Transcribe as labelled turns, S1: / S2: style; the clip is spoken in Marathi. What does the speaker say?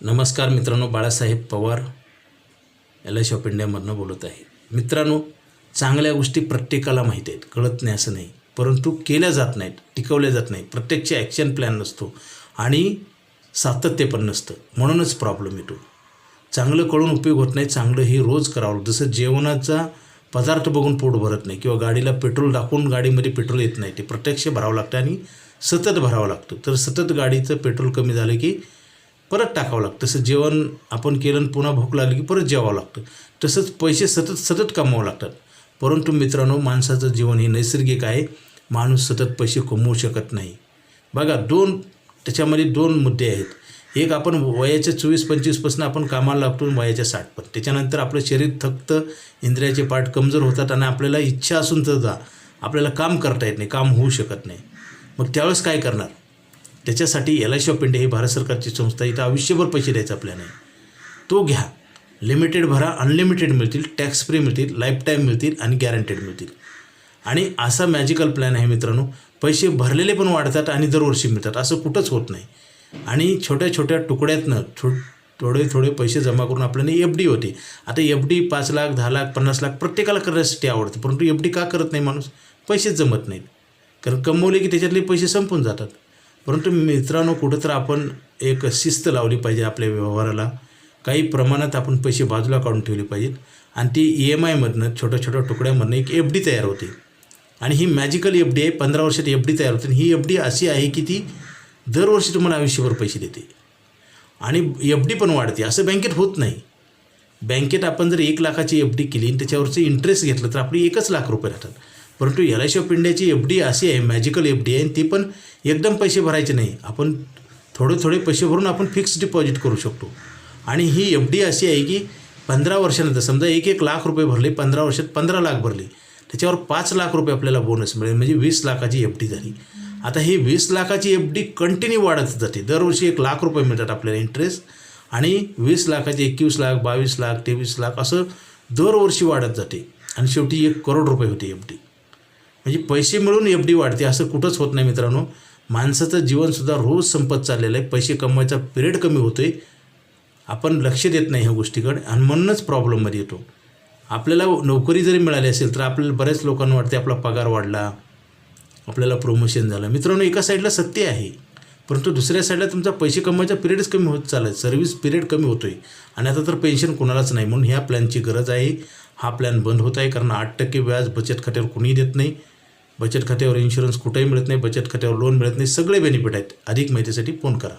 S1: नमस्कार मित्रांनो, बाळासाहेब पवार LIC ऑफ इंडियामधून बोलत आहे. मित्रांनो, चांगल्या गोष्टी प्रत्येकाला माहीत आहेत, कळत नाही असं नाही, परंतु केल्या जात नाहीत, टिकवल्या जात नाहीत. प्रत्येकची ॲक्शन प्लॅन नसतो आणि सातत्य पण नसतं, म्हणूनच प्रॉब्लेम येतो. चांगलं कळून उपयोग होत नाही, चांगलं हे रोज करावं. जसं जेवणाचा पदार्थ बघून पोट भरत नाही किंवा गाडीला पेट्रोल टाकून गाडीमध्ये पेट्रोल येत नाही, ते प्रत्यक्ष भरावं लागतं आणि सतत भरावं लागतं. तर सतत गाडीचं पेट्रोल कमी झालं की परत टाकावं लागतं. तसं जेवण आपण केलं आणि पुन्हा भूक लागली की परत जेवावं लागतं. तसंच पैसे सतत कमवावं लागतात. परंतु मित्रांनो, माणसाचं जीवन हे नैसर्गिक आहे. माणूस सतत पैसे कमवू शकत नाही. बघा, त्याच्यामध्ये दोन मुद्दे आहेत. एक, आपण वयाच्या 24-25पासून आपण कामाला लागतो वयाच्या 60 पण. त्याच्यानंतर आपलं शरीर थकतं, इंद्रियाचे पार्ट कमजोर होतात आणि आपल्याला इच्छा असून सुद्धा आपल्याला काम करता येत नाही, काम होऊ शकत नाही. मग त्यावेळेस काय करणार? त्याच्यासाठी LIC ऑफ इंडिया ही भारत सरकारची संस्था, इथं आयुष्यभर पैसे द्यायचा प्लॅन आहे. तो घ्या, लिमिटेड भरा, अनलिमिटेड मिळतील, टॅक्स फ्री मिळतील, लाईफ टाईम मिळतील आणि गॅरंटेड मिळतील. आणि असा मॅजिकल प्लॅन आहे मित्रांनो. पैसे भरलेले पण वाढतात आणि दरवर्षी मिळतात, असं कुठंच होत नाही. आणि छोट्या छोट्या तुकड्यातनं थोडे पैसे जमा करून आपल्याला FD होते. आता FD 5 लाख, 10 लाख, 50 लाख प्रत्येकाला करण्यासाठी आवडतं, परंतु FD का करत नाही माणूस? पैसेच जमत नाहीत, कारण कमवले की त्याच्यातले पैसे संपून जातात. परंतु मित्रांनो, कुठं तर आपण एक शिस्त लावली पाहिजे आपल्या व्यवहाराला. काही प्रमाणात आपण पैसे बाजूला काढून ठेवले पाहिजेत आणि ती EMIमधनं छोट्या तुकड्यामधनं एक FD तयार होते. आणि ही मॅजिकल FD आहे. 15 वर्षात FD तयार होते. ही FD अशी आहे की ती दरवर्षी तुम्हाला आयुष्यभर पैसे देते आणि FD पण वाढते. असं बँकेत होत नाही. बँकेत आपण जर 1 लाखाची FD केली आणि त्याच्यावरचं इंटरेस्ट घेतलं तर आपली 1 लाख रुपये राहतात. परंतु LIC ऑफ इंडियाची FD अशी आहे, मॅजिकल FD आहे, आणि ती पण एकदम पैसे भरायचे नाही. आपण थोडे पैसे भरून आपण फिक्स डिपॉझिट करू शकतो. आणि ही FD अशी आहे की 15 वर्षानंतर, समजा 1 लाख रुपये भरले, 15 वर्षात 15 लाख भरले, त्याच्यावर 5 लाख रुपये आपल्याला बोनस मिळेल, म्हणजे 20 लाखाची FD झाली. आता ही 20 लाखाची FD कंटिन्यू वाढत जाते. दरवर्षी 1 लाख रुपये मिळतात आपल्याला इंटरेस्ट, आणि 20 लाखाची 21 लाख, 22 लाख, 23 लाख असं दरवर्षी वाढत जाते आणि शेवटी 1 करोड रुपये होते FD. म्हणजे पैसे मिळून FD वाढते, असं कुठंच होत नाही मित्रांनो. माणसाचं जीवनसुद्धा रोज संपत चाललेलं आहे. पैसे कमवायचा पिरियड कमी होतो आहे, आपण लक्ष देत नाही ह्या गोष्टीकडे आणि म्हणूनच प्रॉब्लेममध्ये येतो. आपल्याला नोकरी जरी मिळाली असेल तर आपल्याला बऱ्याच लोकांना वाटते आपला पगार वाढला, आपल्याला प्रमोशन झालं. मित्रांनो, एका साईडला सत्य आहे, परंतु दुसऱ्या साईडला तुमचा पैसे कमवायचा पिरियडच कमी होत चालला आहे, सर्व्हिस पिरियड कमी होतो आहे. आणि आता तर पेन्शन कोणालाच नाही, म्हणून ह्या प्लॅनची गरज आहे. हा प्लॅन बंद होत आहे, कारण 8% व्याज बचत खात्यावर कुणीही देत नाही. बचत खात्यावर इन्शुरन्स कुठेही मिळत नाही, बचत खात्यावर लोन मिळत नाही. सगळे बेनिफिट आहेत. अधिक माहितीसाठी फोन करा.